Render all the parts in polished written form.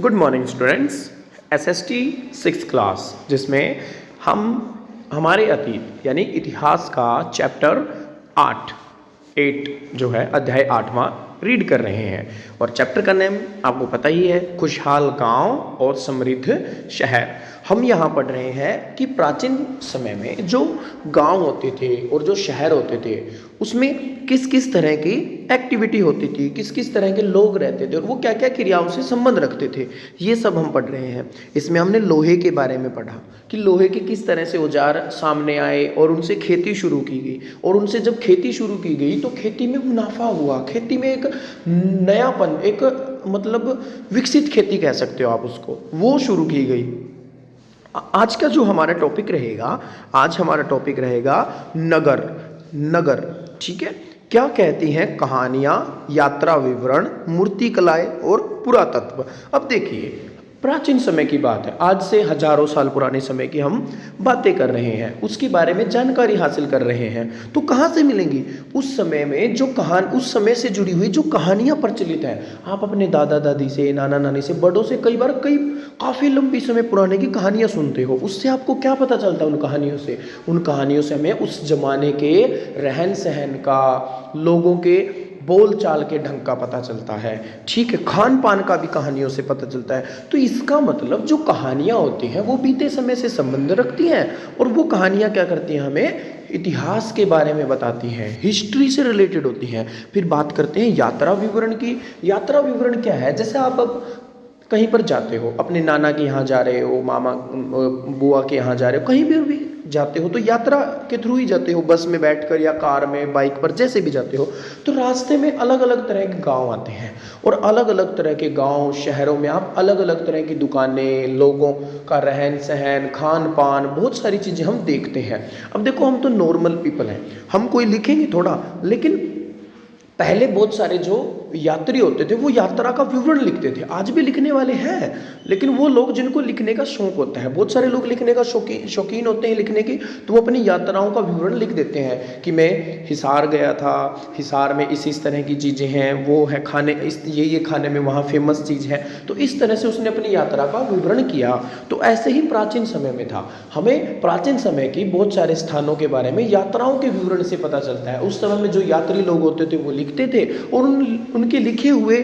Good morning students. SST 6th class जिसमें हम हमारे अतीत यानी इतिहास का चैप्टर 8 जो है अध्याय 8वां रीड कर रहे हैं। और चैप्टर का नेम आपको पता ही है, खुशहाल गांव और समृद्ध शहर। हम यहाँ पढ़ रहे हैं कि प्राचीन समय में जो गांव होते थे और जो शहर होते थे उसमें किस किस तरह की एक्टिविटी होती थी, किस किस तरह के लोग रहते थे और वो क्या क्या क्रियाओं से संबंध रखते थे, ये सब हम पढ़ रहे हैं। इसमें हमने लोहे के बारे में पढ़ा कि लोहे के किस तरह से औजार सामने आए और उनसे खेती शुरू की गई, और उनसे जब खेती शुरू की गई तो खेती में मुनाफा हुआ, खेती में एक नयापन, एक मतलब विकसित खेती कह सकते हो आप उसको, वो शुरू की गई। आज का जो हमारा टॉपिक रहेगा, आज हमारा टॉपिक रहेगा नगर। नगर, ठीक है। क्या कहती हैं कहानियां, यात्रा विवरण, मूर्तिकलाएं और पुरातत्व। अब देखिए, प्राचीन समय की बात है, आज से हजारों साल पुराने समय की हम बातें कर रहे हैं, उसके बारे में जानकारी हासिल कर रहे हैं। तो कहाँ से मिलेंगी? उस समय में जो उस समय से जुड़ी हुई जो कहानियां प्रचलित हैं, आप अपने दादा दादी से, नाना नानी से, बड़ों से कई काफ़ी लंबी समय पुराने की कहानियां सुनते हो। उससे आपको क्या पता चलता है? उन कहानियों से हमें उस जमाने के रहन सहन का, लोगों के बोल चाल के ढंग का पता चलता है, ठीक है। खान पान का भी कहानियों से पता चलता है। तो इसका मतलब जो कहानियां होती हैं वो बीते समय से संबंध रखती हैं, और वो कहानियां क्या करती हैं? हमें इतिहास के बारे में बताती हैं, हिस्ट्री से रिलेटेड होती हैं। फिर बात करते हैं यात्रा विवरण की। यात्रा विवरण क्या है? जैसे आप अब कहीं पर जाते हो, अपने नाना के यहाँ जा रहे हो, मामा बुआ के यहाँ जा रहे हो, कहीं भी जाते हो तो यात्रा के थ्रू ही जाते हो, बस में बैठकर या कार में, बाइक पर, जैसे भी जाते हो। तो रास्ते में अलग अलग तरह के गांव आते हैं, और अलग अलग तरह के गांव शहरों में आप अलग अलग तरह की दुकानें, लोगों का रहन सहन, खान पान, बहुत सारी चीज़ें हम देखते हैं। अब देखो, हम तो नॉर्मल पीपल हैं, हम कोई लिखेंगे थोड़ा, लेकिन पहले बहुत सारे जो यात्री होते थे वो यात्रा का विवरण लिखते थे। आज भी लिखने वाले हैं, लेकिन वो लोग जिनको लिखने का शौक होता है, बहुत सारे लोग लिखने का शौकीन होते हैं लिखने की, तो वो अपनी यात्राओं का विवरण लिख देते हैं कि मैं हिसार गया था, हिसार में इस तरह की चीज़ें हैं, वो है खाने, ये खाने में वहाँ फेमस चीज़ है। तो इस तरह से उसने अपनी यात्रा का विवरण किया। तो ऐसे ही प्राचीन समय में था। हमें प्राचीन समय की बहुत सारे स्थानों के बारे में यात्राओं के विवरण से पता चलता है। उस समय में जो यात्री लोग होते थे वो लिखते थे, और उनके लिखे हुए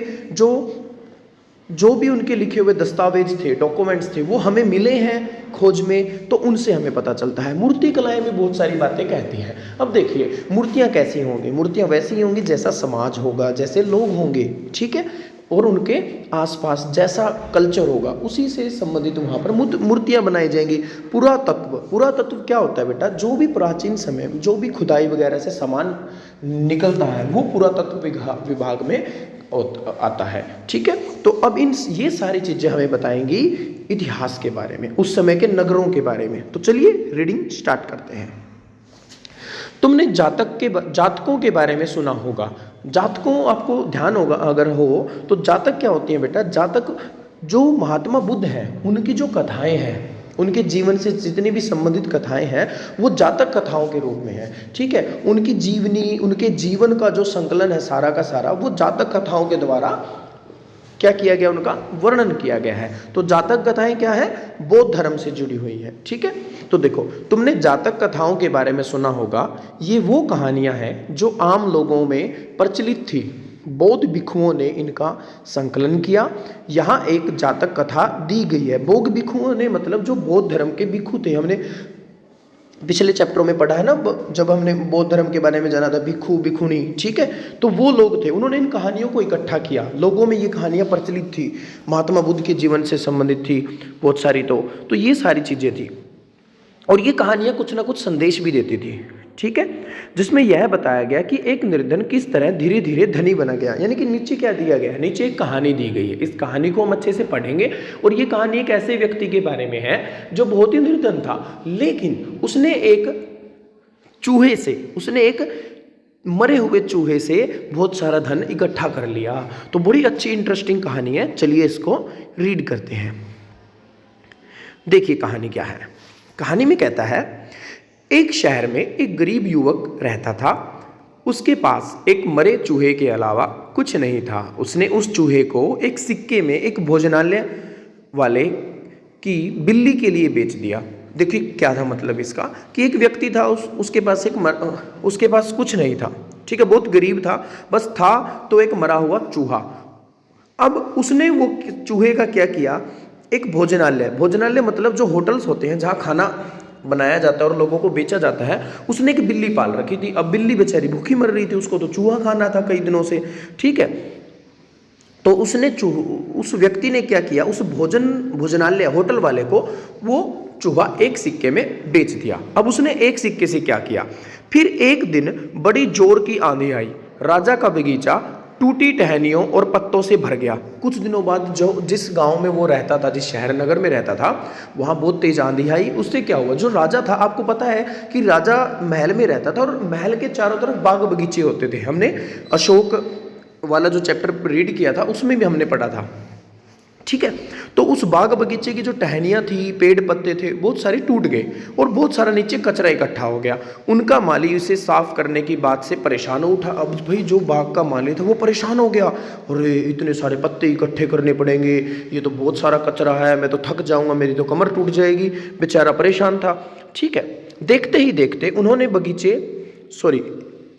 जो भी उनके लिखे हुए दस्तावेज थे, डॉक्यूमेंट्स थे, वो हमें मिले हैं खोज में, तो उनसे हमें पता चलता है। मूर्ति कलाएं भी बहुत सारी बातें कहती हैं। अब देखिए, मूर्तियां कैसी होंगी? मूर्तियां वैसी होंगी जैसा समाज होगा, जैसे लोग होंगे, ठीक है, और उनके आसपास जैसा कल्चर होगा उसी से संबंधित वहाँ पर मूर्तियाँ बनाई जाएंगी। पुरातत्व क्या होता है बेटा? जो भी प्राचीन समय में जो भी खुदाई वगैरह से सामान निकलता है वो पुरातत्व विभाग में आता है, ठीक है। तो अब ये सारी चीज़ें हमें बताएंगी इतिहास के बारे में, उस समय के नगरों के बारे में। तो चलिए रीडिंग स्टार्ट करते हैं। तुमने जातकों के बारे में सुना होगा। जातकों, आपको ध्यान होगा अगर हो तो, जातक क्या होती हैं बेटा? जातक जो महात्मा बुद्ध हैं उनकी जो कथाएं हैं, उनके जीवन से जितनी भी संबंधित कथाएं हैं वो जातक कथाओं के रूप में है, ठीक है। उनकी जीवनी, उनके जीवन का जो संकलन है सारा का सारा, वो जातक कथाओं के द्वारा क्या किया गया? उनका वर्णन किया गया है। तो जातक कथाएं क्या है? बौद्ध धर्म से जुड़ी हुई है, ठीक है। तो देखो, तुमने जातक कथाओं के बारे में सुना होगा। ये वो कहानियां हैं जो आम लोगों में प्रचलित थी। बौद्ध भिक्षुओं ने इनका संकलन किया। यहाँ एक जातक कथा दी गई है। बौद्ध भिक्षुओं ने मतलब जो बौद्ध धर्म के भिक्षु थे, हमने पिछले चैप्टरों में पढ़ा है ना, जब हमने बौद्ध धर्म के बारे में जाना था, भिक्षु भिक्षुणी, ठीक है। तो वो लोग थे, उन्होंने इन कहानियों को इकट्ठा किया। लोगों में ये कहानियां प्रचलित थी, महात्मा बुद्ध के जीवन से संबंधित थी बहुत सारी। तो ये सारी चीजें थी, और ये कहानियां कुछ ना कुछ संदेश भी देती थी, ठीक है। जिसमें यह बताया गया कि एक निर्धन किस तरह धीरे धीरे धनी बना गया। यानी कि नीचे क्या दिया गया है? नीचे एक कहानी दी गई है। इस कहानी को हम अच्छे से पढ़ेंगे, और ये कहानी एक ऐसे व्यक्ति के बारे में है जो बहुत ही निर्धन था, लेकिन उसने एक मरे हुए चूहे से बहुत सारा धन इकट्ठा कर लिया। तो बड़ी अच्छी इंटरेस्टिंग कहानी है, चलिए इसको रीड करते हैं। देखिए कहानी क्या है। कहानी में कहता है, एक शहर में एक गरीब युवक रहता था। उसके पास एक मरे चूहे के अलावा कुछ नहीं था। उसने उस चूहे को एक सिक्के में एक भोजनालय वाले की बिल्ली के लिए बेच दिया। देखिए क्या था मतलब इसका, कि एक व्यक्ति था, उसके पास उसके पास कुछ नहीं था, ठीक है, बहुत गरीब था, बस था तो एक मरा हुआ चूहा। अब उसने वो चूहे का क्या किया, एक भोजनालय मतलब जो होटल्स होते हैं जहाँ खाना बनाया जाता है और लोगों को बेचा जाता है, उसने एक बिल्ली पाल रखी थी। अब बिल्ली बेचारी भूखी मर रही थी, उसको तो चूहा खाना था कई दिनों से, ठीक है। तो उस व्यक्ति ने क्या किया, उस भोजनालय होटल वाले को वो चूहा एक सिक्के में बेच दिया। अब उसने एक सिक्के से क्या किया, फिर एक दिन बड़ी जोर की आंधी आई, राजा का बगीचा टूटी टहनियों और पत्तों से भर गया। कुछ दिनों बाद जिस गांव में वो रहता था, जिस शहर नगर में रहता था, वहां बहुत तेज आंधी आई। उससे क्या हुआ, जो राजा था, आपको पता है कि राजा महल में रहता था और महल के चारों तरफ बाग बगीचे होते थे। हमने अशोक वाला जो चैप्टर रीड किया था उसमें भी हमने पढ़ा था, ठीक है। तो उस बाग बगीचे की जो टहनियाँ थी, पेड़ पत्ते थे, बहुत सारे टूट गए और बहुत सारा नीचे कचरा इकट्ठा हो गया। उनका माली इसे साफ करने की बात से परेशान हो उठा। अब भाई जो बाग का माली था वो परेशान हो गया, अरे इतने सारे पत्ते इकट्ठे करने पड़ेंगे, ये तो बहुत सारा कचरा है, मैं तो थक जाऊंगा, मेरी तो कमर टूट जाएगी। बेचारा परेशान था, ठीक है। देखते ही देखते उन्होंने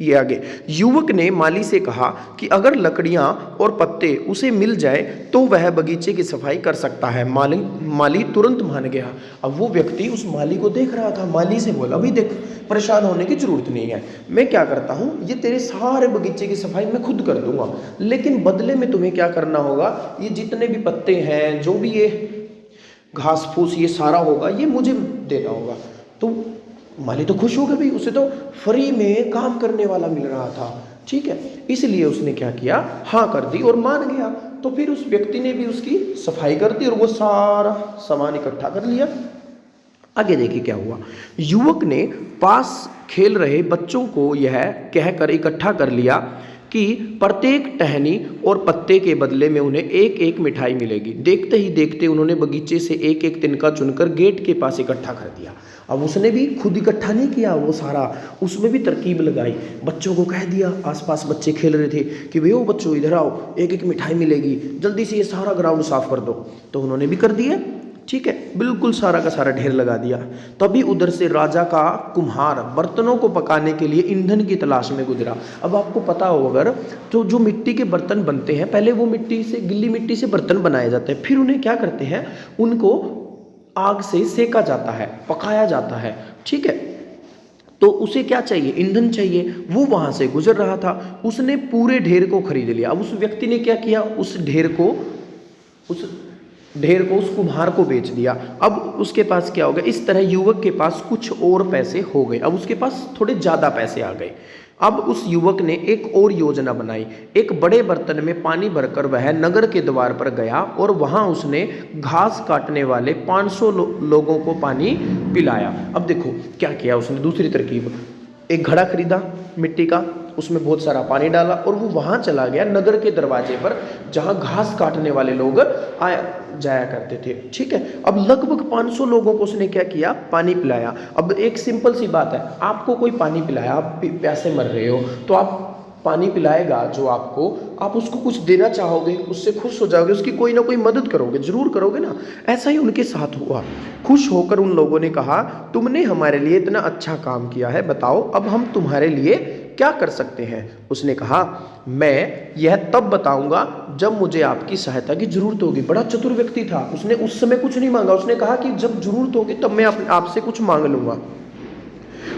ये आगे, युवक ने माली से कहा कि अगर लकड़ियां और पत्ते उसे मिल जाए तो वह बगीचे की सफाई कर सकता है। माली तुरंत मान गया। अब वो व्यक्ति उस माली को देख रहा था, माली से बोला, भाई देख, परेशान होने की जरूरत नहीं है, मैं क्या करता हूँ, ये तेरे सारे बगीचे की सफाई मैं खुद कर दूंगा, लेकिन बदले में तुम्हें क्या करना होगा, ये जितने भी पत्ते हैं, जो भी ये घास फूस ये सारा होगा, ये मुझे देना होगा। तो माली तो खुश हो गया, भाई उसे तो फ्री में काम करने वाला मिल रहा था, ठीक है। इसलिए उसने क्या किया, हाँ कर दी और मान गया। तो फिर उस व्यक्ति ने भी उसकी सफाई कर दी और वो सारा सामान इकट्ठा कर लिया। आगे देखिए क्या हुआ, युवक ने पास खेल रहे बच्चों को यह कहकर इकट्ठा कर लिया कि प्रत्येक टहनी और पत्ते के बदले में उन्हें एक एक मिठाई मिलेगी। देखते ही देखते उन्होंने बगीचे से एक एक तिनका चुनकर गेट के पास इकट्ठा कर दिया। अब उसने भी खुद इकट्ठा नहीं किया वो सारा, उसमें भी तरकीब लगाई, बच्चों को कह दिया, आसपास बच्चे खेल रहे थे कि भैया बच्चों इधर आओ, एक एक मिठाई मिलेगी, जल्दी से ये सारा ग्राउंड साफ कर दो। तो उन्होंने भी कर दिया, ठीक है, बिल्कुल सारा का सारा ढेर लगा दिया। तभी उधर से राजा का कुम्हार बर्तनों को पकाने के लिए ईंधन की तलाश में गुजरा। अब आपको पता हो, अगर तो जो मिट्टी के बर्तन बनते हैं, पहले वो गिल्ली मिट्टी से बर्तन बनाए जाते हैं, फिर उन्हें क्या करते हैं, उनको आग से सेका जाता है, पकाया जाता है, ठीक है। तो उसे क्या चाहिए, ईंधन चाहिए। वो वहां से गुजर रहा था, उसने पूरे ढेर को खरीद लिया। अब उस व्यक्ति ने क्या किया, उस ढेर को उस कुम्हार को बेच दिया। अब उसके पास क्या हो गया, इस तरह युवक के पास कुछ और पैसे हो गए। अब उसके पास थोड़े ज़्यादा पैसे आ गए। अब उस युवक ने एक और योजना बनाई। एक बड़े बर्तन में पानी भरकर वह नगर के द्वार पर गया और वहां उसने घास काटने वाले 500 लोगों को पानी पिलाया। अब देखो क्या किया उसने, दूसरी तरकीब, एक घड़ा खरीदा मिट्टी का, उसमें बहुत सारा पानी डाला और वो वहां चला गया नगर के दरवाजे पर, जहां घास काटने वाले लोग आया जाया करते थे, ठीक है। अब लगभग 500 लोगों को उसने क्या किया, पानी पिलाया। अब एक सिंपल सी बात है, आपको कोई पानी पिलाया, आप प्यासे मर रहे हो, तो आप पानी पिलाएगा जो आपको, आप उसको कुछ देना चाहोगे, उससे खुश हो जाओगे, उसकी कोई ना कोई मदद करोगे, जरूर करोगे ना। ऐसा ही उनके साथ हुआ। खुश होकर उन लोगों ने कहा, तुमने हमारे लिए इतना अच्छा काम किया है, बताओ अब हम तुम्हारे लिए क्या कर सकते हैं। उसने कहा, मैं यह तब बताऊंगा जब मुझे आपकी सहायता की जरूरत होगी। बड़ा चतुर व्यक्ति था, उसने उस समय कुछ नहीं मांगा, उसने कहा कि जब जरूरत होगी तब मैं आपसे कुछ मांग लूंगा।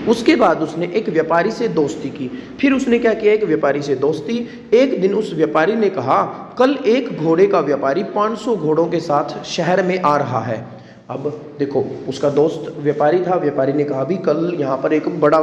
उसके बाद उसने एक व्यापारी से दोस्ती की। फिर उसने क्या किया, एक व्यापारी से दोस्ती। एक दिन उस व्यापारी ने कहा, कल एक घोड़े का व्यापारी 500 घोड़ों के साथ शहर में आ रहा है। अब देखो, उसका दोस्त व्यापारी था, व्यापारी ने कहा भी कल यहाँ पर एक बड़ा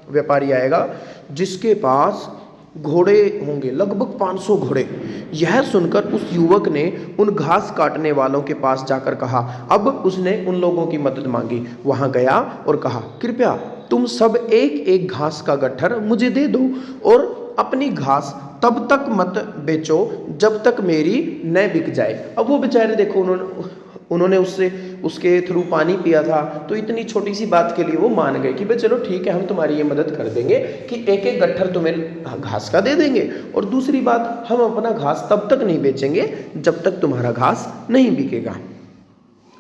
व्यापारी आएगा जिसके पास घोड़े होंगे, लगभग 500 घोड़े। यह सुनकर उस युवक ने उन घास काटने वालों के पास जाकर कहा, अब उसने उन लोगों की मदद मांगी, वहां गया और कहा, कृपया तुम सब एक एक घास का गट्ठर मुझे दे दो और अपनी घास तब तक मत बेचो जब तक मेरी न बिक जाए। अब वो बेचारे देखो, उन्होंने उन्होंने उसके थ्रू पानी पिया था, तो इतनी छोटी सी बात के लिए वो मान गए कि भाई चलो ठीक है, हम तुम्हारी ये मदद कर देंगे कि एक एक गट्ठर तुम्हें घास का दे देंगे, और दूसरी बात, हम अपना घास तब तक नहीं बेचेंगे जब तक तुम्हारा घास नहीं बिकेगा।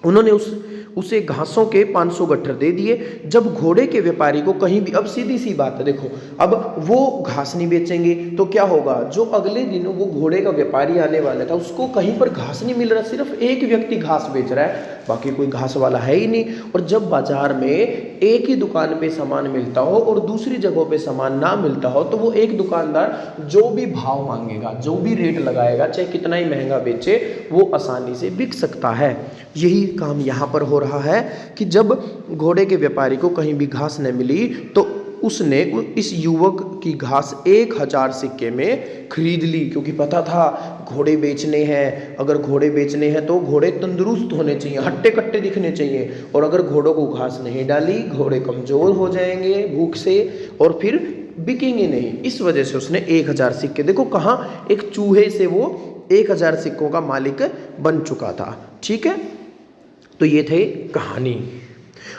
उन्होंने उसे घासों के 500 गट्ठर दे दिए। जब घोड़े के व्यापारी को कहीं भी, अब सीधी सी बात है, देखो अब वो घास नहीं बेचेंगे तो क्या होगा, जो अगले दिन वो घोड़े का व्यापारी आने वाला था उसको कहीं पर घास नहीं मिल रहा, सिर्फ एक व्यक्ति घास बेच रहा है, बाकी कोई घास वाला है ही नहीं। और जब बाजार में एक ही दुकान पे सामान मिलता हो और दूसरी जगहों पे सामान ना मिलता हो, तो वो एक दुकानदार जो भी भाव मांगेगा, जो भी रेट लगाएगा, चाहे कितना ही महंगा बेचे, वो आसानी से बिक सकता है। यही काम यहाँ पर हो रहा है कि जब घोड़े के व्यापारी को कहीं भी घास न मिली तो उसने इस युवक की घास 1000 सिक्के में खरीद ली, क्योंकि पता था घोड़े बेचने हैं, अगर घोड़े बेचने हैं तो घोड़े तंदुरुस्त होने चाहिए, हट्टे कट्टे दिखने चाहिए, और अगर घोड़ों को घास नहीं डाली घोड़े कमज़ोर हो जाएंगे भूख से और फिर बिकेंगे नहीं। इस वजह से उसने 1000 सिक्के, देखो कहाँ एक चूहे से वो 1000 सिक्कों का मालिक बन चुका था। ठीक है, तो ये थे कहानी।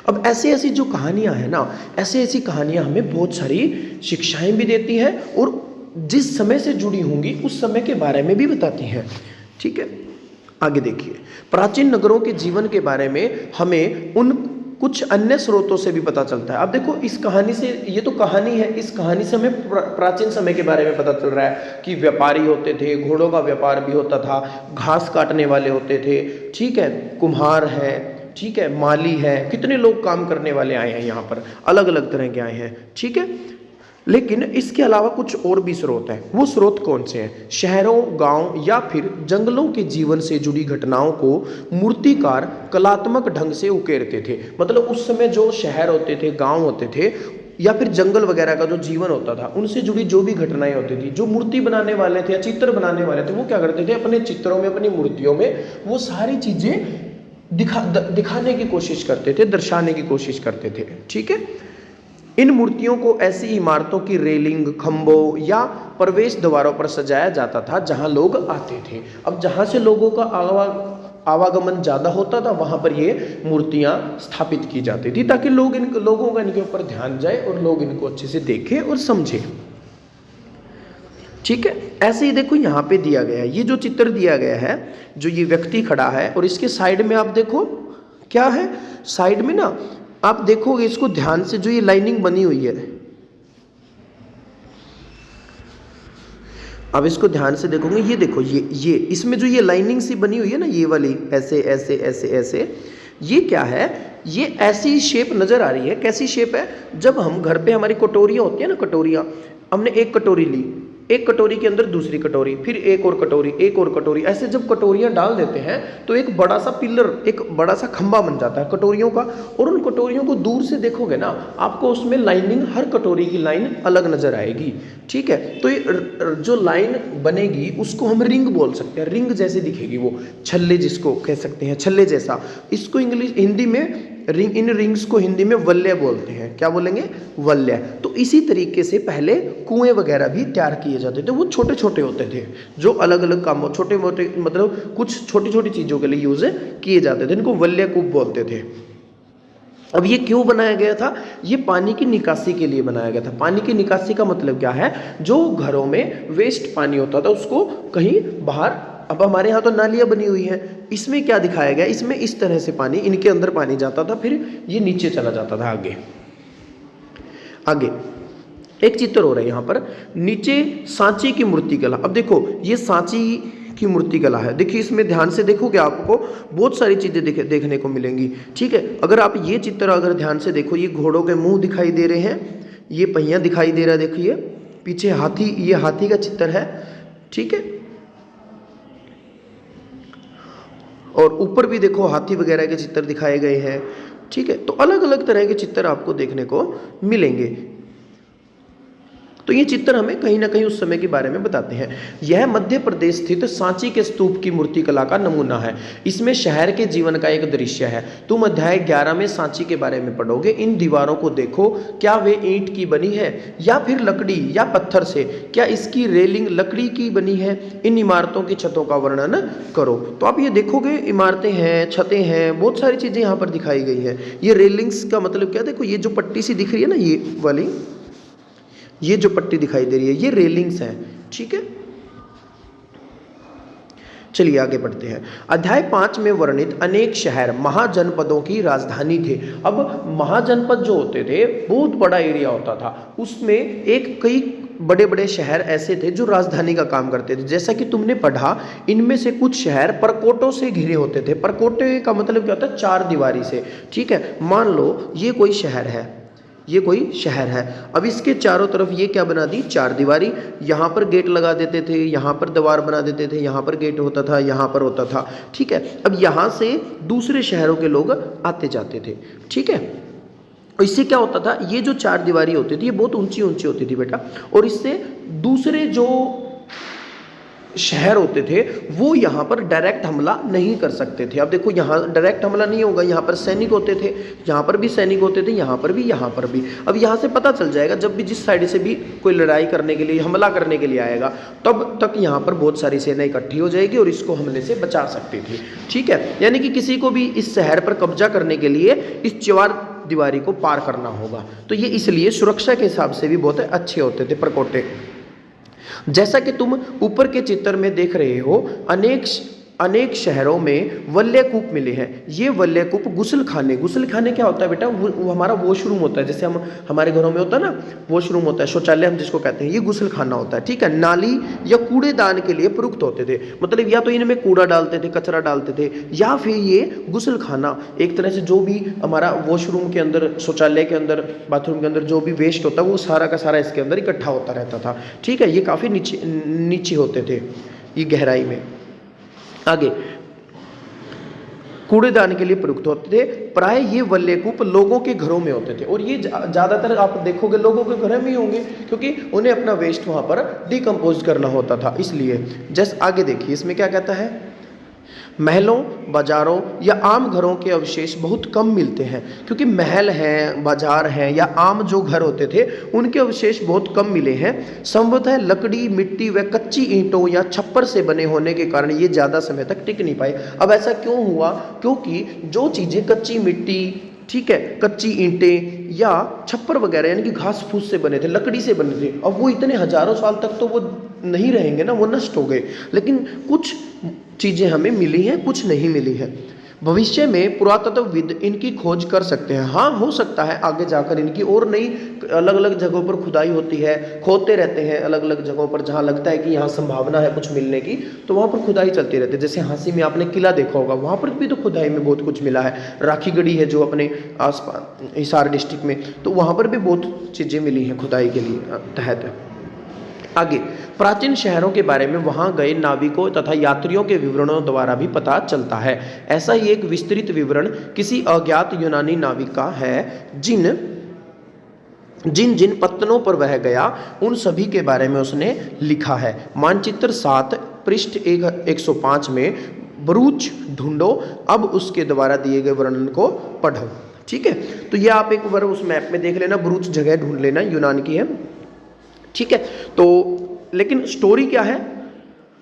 अब ऐसी ऐसी जो कहानियां हैं ना, ऐसी कहानियां हमें बहुत सारी शिक्षाएं भी देती हैं और जिस समय से जुड़ी होंगी उस समय के बारे में भी बताती हैं। ठीक है, आगे देखिए, प्राचीन नगरों के जीवन के बारे में हमें उन कुछ अन्य स्रोतों से भी पता चलता है। अब देखो इस कहानी से, ये तो कहानी है, इस कहानी से हमें प्राचीन समय के बारे में पता चल रहा है कि व्यापारी होते थे, घोड़ों का व्यापार भी होता था, घास काटने वाले होते थे, ठीक है, कुम्हार है, ठीक है, माली है, कितने लोग काम करने वाले आए हैं यहाँ पर, अलग अलग तरह के आए हैं। ठीक है, लेकिन इसके अलावा कुछ और भी स्रोत हैं। वो स्रोत कौन से हैं? शहरों, गांव या फिर जंगलों के जीवन से जुड़ी घटनाओं को मूर्तिकार कलात्मक ढंग से उकेरते थे। मतलब उस समय जो शहर होते थे, गांव होते थे या फिर जंगल वगैरह का जो जीवन होता था, उनसे जुड़ी जो भी घटनाएं होती थी, जो मूर्ति बनाने वाले थे या चित्र बनाने वाले थे, वो क्या करते थे, अपने चित्रों में, अपनी मूर्तियों में वो सारी चीजें दिखाने की कोशिश करते थे, दर्शाने की कोशिश करते थे। ठीक है, इन मूर्तियों को ऐसी इमारतों की रेलिंग, खंभों या प्रवेश द्वारों पर सजाया जाता था जहां लोग आते थे। अब जहां से लोगों का आवागमन ज़्यादा होता था वहां पर ये मूर्तियां स्थापित की जाती थी, ताकि लोगों का इनके ऊपर ध्यान जाए और लोग इनको अच्छे से देखें और समझें। ठीक है, ऐसे ही देखो यहाँ पे दिया गया है, ये जो चित्र दिया गया है, जो ये व्यक्ति खड़ा है और इसके साइड में आप देखो क्या है, साइड में ना आप देखोगे इसको ध्यान से, जो ये लाइनिंग बनी हुई है, अब इसको ध्यान से देखोगे, ये देखो, ये इसमें जो ये लाइनिंग सी बनी हुई है ना, ये वाली ऐसे ऐसे ऐसे ऐसे, ये क्या है, ये ऐसी शेप नजर आ रही है। कैसी शेप है? जब हम घर पे हमारी कटोरियाँ होती है ना, कटोरियाँ, हमने एक कटोरी ली, एक कटोरी के अंदर दूसरी कटोरी, फिर एक और कटोरी, एक और कटोरी, ऐसे जब कटोरियां डाल देते हैं तो एक बड़ा सा पिलर, एक बड़ा सा खंबा बन जाता है कटोरियों का। और उन कटोरियों को दूर से देखोगे ना, आपको उसमें लाइनिंग, हर कटोरी की लाइन अलग नजर आएगी। ठीक है, तो ये जो लाइन बनेगी उसको हम रिंग बोल सकते हैं, रिंग जैसे दिखेगी वो, छल्ले जिसको कह सकते हैं, छल्ले जैसा। इसको हिंदी में रिंग, इन रिंग्स को हिंदी में वल्य बोलते हैं। क्या बोलेंगे? वल्य। तो इसी तरीके से पहले कुएं वगैरह भी तैयार किए जाते थे, वो छोटे छोटे होते थे, जो अलग अलग कामों, छोटे मोटे, मतलब कुछ छोटी छोटी चीज़ों के लिए यूज़ किए जाते थे, इनको वल्य कूप बोलते थे। अब ये क्यों बनाया गया था? ये पानी की निकासी के लिए बनाया गया था। पानी की निकासी का मतलब क्या है? जो घरों में वेस्ट पानी होता था उसको कहीं बाहर, अब हमारे यहाँ तो नालियाँ बनी हुई हैं, इसमें क्या दिखाया गया, इसमें इस तरह से पानी, इनके अंदर पानी जाता था, फिर ये नीचे चला जाता था। आगे एक चित्र हो रहा है यहाँ पर, नीचे सांची की मूर्ति कला। अब देखो ये सांची की मूर्ति कला है, देखिए इसमें ध्यान से देखोगे आपको बहुत सारी चीजें देखने को मिलेंगी। ठीक है, अगर आप ये चित्र अगर ध्यान से देखो, ये घोड़ों के मुंह दिखाई दे रहे हैं, ये पहिया दिखाई दे रहा है, देखिए पीछे हाथी, ये हाथी का चित्र है। ठीक है, और ऊपर भी देखो हाथी वगैरह के चित्र दिखाए गए हैं। ठीक है, तो अलग अलग तरह के चित्र आपको देखने को मिलेंगे। तो ये चित्र हमें कहीं ना कहीं उस समय के बारे में बताते हैं। यह मध्य प्रदेश स्थित सांची के स्तूप की मूर्ति कला का नमूना है। इसमें शहर के जीवन का एक दृश्य है। तुम अध्याय 11 में सांची के बारे में पढ़ोगे। इन दीवारों को देखो, क्या वे ईंट की बनी है या फिर लकड़ी या पत्थर से? क्या इसकी रेलिंग लकड़ी की बनी है? इन इमारतों की छतों का वर्णन करो। तो आप ये देखोगे, इमारतें हैं, छतें हैं, बहुत सारी चीजें यहाँ पर दिखाई गई है। ये रेलिंग्स का मतलब क्या? देखो ये जो पट्टी सी दिख रही है ना, ये वाली, ये जो पट्टी दिखाई दे रही है, ये रेलिंग्स हैं, ठीक है। चलिए आगे बढ़ते हैं। अध्याय 5 में वर्णित अनेक शहर महाजनपदों की राजधानी थे। अब महाजनपद जो होते थे, बहुत बड़ा एरिया होता था, उसमें एक कई बड़े बड़े शहर ऐसे थे जो राजधानी का काम करते थे। जैसा कि तुमने पढ़ा, इनमें से कुछ शहर परकोटों से घिरे होते थे। परकोटे का मतलब क्या होता है? चार दीवारी से, ठीक है। मान लो ये कोई शहर है, ये कोई शहर है। अब इसके चारों तरफ ये क्या बना दी? चार दीवारी। यहाँ पर गेट लगा देते थे, यहाँ पर दीवार बना देते थे, यहाँ पर गेट होता था, यहाँ पर होता था, ठीक है। अब यहाँ से दूसरे शहरों के लोग आते जाते थे, ठीक है। इससे क्या होता था? ये जो चार दीवारी होती थी, ये बहुत ऊंची ऊंची होती थी बेटा, और इससे दूसरे जो शहर होते थे वो यहाँ पर डायरेक्ट हमला नहीं कर सकते थे। अब देखो यहाँ डायरेक्ट हमला नहीं होगा, यहाँ पर सैनिक होते थे, यहाँ पर भी सैनिक होते थे, यहाँ पर भी, यहाँ पर भी। अब यहाँ से पता चल जाएगा, जब भी जिस साइड से भी कोई लड़ाई करने के लिए, हमला करने के लिए आएगा, तब तक यहाँ पर बहुत सारी सेना इकट्ठी हो जाएगी और इसको हमले से बचा सकती थी, ठीक है। यानी कि किसी को भी इस शहर पर कब्जा करने के लिए इस चार दीवारी को पार करना होगा। तो ये इसलिए सुरक्षा के हिसाब से भी बहुत अच्छे होते थे परकोटे। जैसा कि तुम ऊपर के चित्र में देख रहे हो, अनेक शहरों में वल्यकूप मिले हैं। ये वल्यकूप गुसल खाने क्या होता है बेटा? वो हमारा वॉशरूम होता है, जैसे हमारे घरों में होता है ना, वॉशरूम होता है, शौचालय हम जिसको कहते हैं, ये गुसल खाना होता है, ठीक है। नाली या कूड़ेदान के लिए प्रयुक्त होते थे। मतलब या तो इनमें कूड़ा डालते थे, कचरा डालते थे, या फिर ये गुसल खाना एक तरह से जो भी हमारा वॉशरूम के अंदर, शौचालय के अंदर, बाथरूम के अंदर जो भी वेस्ट होता है, वो सारा का सारा इसके अंदर इकट्ठा होता रहता था, ठीक है। ये काफ़ी नीचे होते थे, ये गहराई में। आगे कूड़ेदान के लिए प्रयुक्त होते थे। प्राय ये वल्यकूप लोगों के घरों में होते थे, और ये ज़्यादातर आप देखोगे लोगों के घरों में ही होंगे, क्योंकि उन्हें अपना वेस्ट वहाँ पर डिकम्पोज करना होता था, इसलिए। जैसे आगे देखिए, इसमें क्या कहता है? महलों, बाजारों या आम घरों के अवशेष बहुत कम मिलते हैं, क्योंकि महल हैं, बाजार हैं या आम जो घर होते थे उनके अवशेष बहुत कम मिले हैं। संभवतः लकड़ी, मिट्टी व कच्ची ईंटों या छप्पर से बने होने के कारण ये ज़्यादा समय तक टिक नहीं पाए। अब ऐसा क्यों हुआ? क्योंकि जो चीज़ें कच्ची मिट्टी, ठीक है, कच्ची ईंटें या छप्पर वगैरह यानी कि घास फूस से बने थे, लकड़ी से बने थे, अब वो इतने हजारों साल तक तो वो नहीं रहेंगे ना, वो नष्ट हो गए। लेकिन कुछ चीज़ें हमें मिली हैं, कुछ नहीं मिली हैं। भविष्य में पुरातत्वविद इनकी खोज कर सकते हैं। हाँ, हो सकता है आगे जाकर इनकी और नई अलग अलग जगहों पर खुदाई होती है, खोदते रहते हैं अलग अलग जगहों पर, जहाँ लगता है कि यहाँ संभावना है कुछ मिलने की, तो वहाँ पर खुदाई चलती रहती है। जैसे हाँसी में आपने किला देखा होगा, वहाँ पर भी तो खुदाई में बहुत कुछ मिला है। राखीगढ़ी है जो अपने आसपास हिसार डिस्ट्रिक्ट में, तो वहाँ पर भी बहुत चीज़ें मिली हैं खुदाई के लिए तहत। आगे प्राचीन शहरों के बारे में वहां गए नाविकों तथा यात्रियों के विवरणों द्वारा भी पता चलता है। ऐसा ही एक विस्तृत विवरण किसी अज्ञात यूनानी नाविक का है, जिन जिन पत्तनों पर वह गया उन सभी के बारे में उसने लिखा है। मानचित्र 7 पृष्ठ 105 में बरूच ढूंढो, अब उसके द्वारा दिए गए वर्णन को पढ़ो, ठीक है। तो ये आप एक बार उस मैप में देख लेना, बरूच जगह ढूंढ लेना, यूनान की है, ठीक है। तो लेकिन स्टोरी क्या है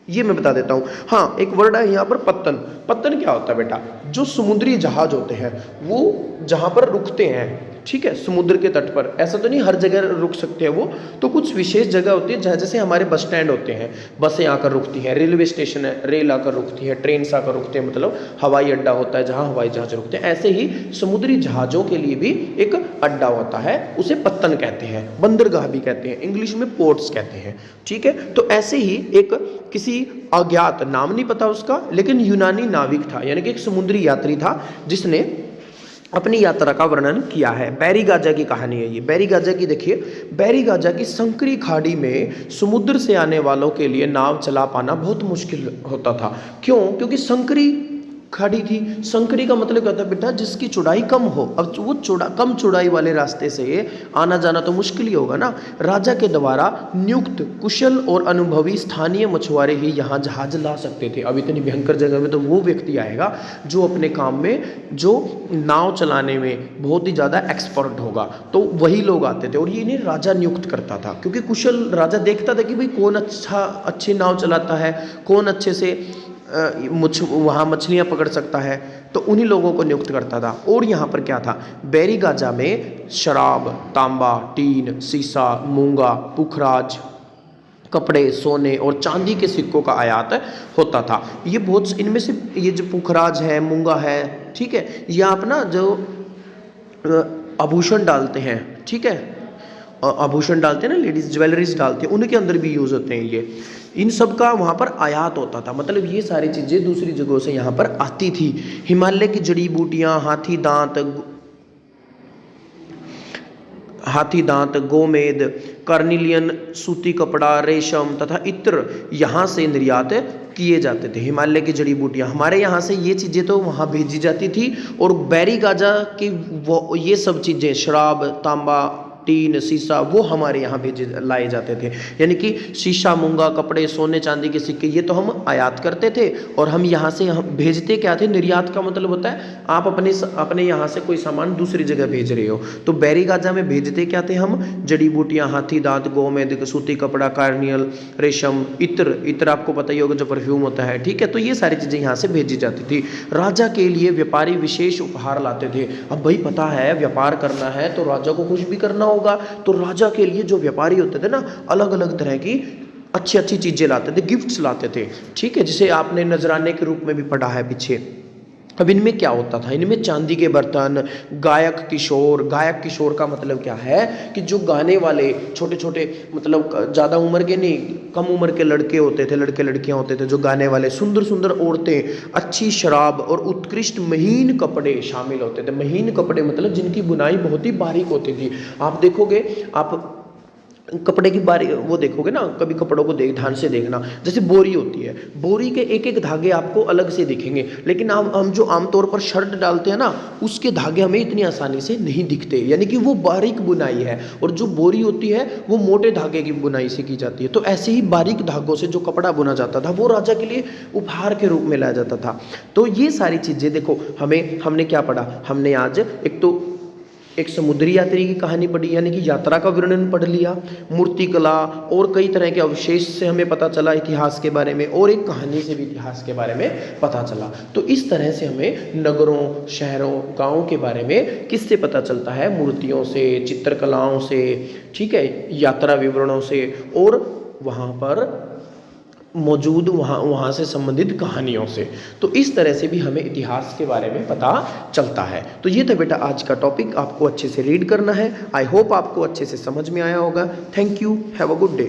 ये मैं बता देता हूँ। हाँ, एक वर्ड है यहाँ पर पत्तन। पत्तन क्या होता है बेटा? जो समुद्री जहाज होते हैं वो जहाँ पर रुकते हैं, ठीक है, समुद्र के तट पर। ऐसा तो नहीं हर जगह रुक सकते हैं वो, तो कुछ विशेष जगह होती है जहाँ, जैसे हमारे बस स्टैंड होते हैं, बसें आकर रुकती हैं, रेलवे स्टेशन है, रेल आकर रुकती है, ट्रेन आकर रुकते हैं, मतलब हवाई अड्डा होता है जहाँ हवाई जहाज रुकते हैं। ऐसे ही समुद्री जहाज़ों के लिए भी एक अड्डा होता है, उसे पत्तन कहते हैं, बंदरगाह भी कहते हैं, इंग्लिश में पोर्ट्स कहते हैं, ठीक है। तो ऐसे ही एक किसी अज्ञात, नाम नहीं पता उसका, लेकिन यूनानी नाविक था, यानी कि एक समुद्री यात्री था जिसने अपनी यात्रा का वर्णन किया है। बैरीगाजा की कहानी है ये। बैरीगाजा की देखिए, बैरीगाजा की संकरी खाड़ी में समुद्र से आने वालों के लिए नाव चला पाना बहुत मुश्किल होता था। क्यों? क्योंकि संकरी खड़ी थी। संकरी का मतलब क्या होता है बेटा, जिसकी चौड़ाई कम हो। अब वो कम चौड़ाई वाले रास्ते से आना जाना तो मुश्किल ही होगा ना। राजा के द्वारा नियुक्त कुशल और अनुभवी स्थानीय मछुआरे ही यहाँ जहाज ला सकते थे। अब इतनी भयंकर जगह में तो वो व्यक्ति आएगा जो अपने काम में, जो नाव चलाने में बहुत ही ज़्यादा एक्सपर्ट होगा, तो वही लोग आते थे और ये इन्हें राजा नियुक्त करता था। क्योंकि कुशल राजा देखता था कि भाई कौन अच्छी नाव चलाता है, कौन अच्छे से वहाँ मछलियाँ पकड़ सकता है, तो उन्हीं लोगों को नियुक्त करता था। और यहाँ पर क्या था, बैरीगाजा में शराब, तांबा, टीन, सीसा, मूंगा, पुखराज, कपड़े, सोने और चांदी के सिक्कों का आयात होता था। ये बहुत, इनमें से ये जो पुखराज है, मूंगा है, ठीक है, ये आप ना जो आभूषण डालते हैं, ठीक है, आभूषण डालते हैं ना, लेडीज ज्वेलरीज डालते हैं, उनके अंदर भी यूज़ होते हैं ये। इन सब का वहाँ पर आयात होता था, मतलब ये सारी चीज़ें दूसरी जगहों से यहाँ पर आती थी। हिमालय की जड़ी बूटियाँ, हाथी दांत, गोमेद, कार्निलियन, सूती कपड़ा, रेशम तथा इत्र यहाँ से निर्यात किए जाते थे। हिमालय की जड़ी बूटियाँ हमारे यहाँ से, ये चीज़ें तो वहाँ भेजी जाती थी। और बैरीगाजा की वो ये सब चीज़ें, शराब, तांबा, टीन, शीशा, वो हमारे यहाँ भेजे लाए जाते थे। यानी कि शीशा, मूंगा, कपड़े, सोने चांदी के सिक्के, ये तो हम आयात करते थे और हम यहाँ से हम भेजते क्या थे। निर्यात का मतलब होता है आप अपने यहाँ से कोई सामान दूसरी जगह भेज रहे हो। तो बैरीगाजा में भेजते क्या थे हम, जड़ी बूटियाँ, हाथी दांत, गोमेद, सूती कपड़ा, कार्नियल, रेशम, इत्र आपको पता ही होगा जो परफ्यूम होता है, ठीक है। तो ये सारी चीज़ें यहाँ से भेजी जाती थी। राजा के लिए व्यापारी विशेष उपहार लाते थे। अब भाई पता है व्यापार करना है तो राजा को कुछ भी करना होगा, तो राजा के लिए जो व्यापारी होते थे ना, अलग अलग तरह की अच्छी अच्छी चीजें लाते थे, गिफ्ट्स लाते थे, ठीक है, जिसे आपने नजराने के रूप में भी पढ़ा है पीछे। अब इनमें क्या होता था, इनमें चांदी के बर्तन, गायक किशोर। गायक किशोर का मतलब क्या है कि जो गाने वाले छोटे छोटे, मतलब ज़्यादा उम्र के नहीं, कम उम्र के लड़के होते थे, लड़के लड़कियां होते थे जो गाने वाले, सुंदर सुंदर औरतें, अच्छी शराब और उत्कृष्ट महीन कपड़े शामिल होते थे। महीन कपड़े मतलब जिनकी बुनाई बहुत ही बारीक होती थी। आप देखोगे, आप कपड़े की बारी वो देखोगे ना, कभी कपड़ों को ध्यान से देखना, जैसे बोरी होती है, बोरी के एक एक धागे आपको अलग से दिखेंगे, लेकिन हम जो आमतौर पर शर्ट डालते हैं ना, उसके धागे हमें इतनी आसानी से नहीं दिखते, यानी कि वो बारीक बुनाई है। और जो बोरी होती है वो मोटे धागे की बुनाई से की जाती है। तो ऐसे ही बारीक धागों से जो कपड़ा बुना जाता था वो राजा के लिए उपहार के रूप में लाया जाता था। तो ये सारी चीज़ें देखो, हमने क्या पढ़ा, हमने आज एक समुद्री यात्री की कहानी पढ़ी, यानी कि यात्रा का वर्णन पढ़ लिया, मूर्तिकला और कई तरह के अवशेष से हमें पता चला इतिहास के बारे में, और एक कहानी से भी इतिहास के बारे में पता चला। तो इस तरह से हमें नगरों, शहरों, गांवों के बारे में किससे पता चलता है, मूर्तियों से, चित्रकलाओं से, ठीक है, यात्रा विवरणों से, और वहाँ पर मौजूद वहाँ से संबंधित कहानियों से। तो इस तरह से भी हमें इतिहास के बारे में पता चलता है। तो ये था बेटा आज का टॉपिक, आपको अच्छे से रीड करना है। आई होप आपको अच्छे से समझ में आया होगा। Thank you, have a good day.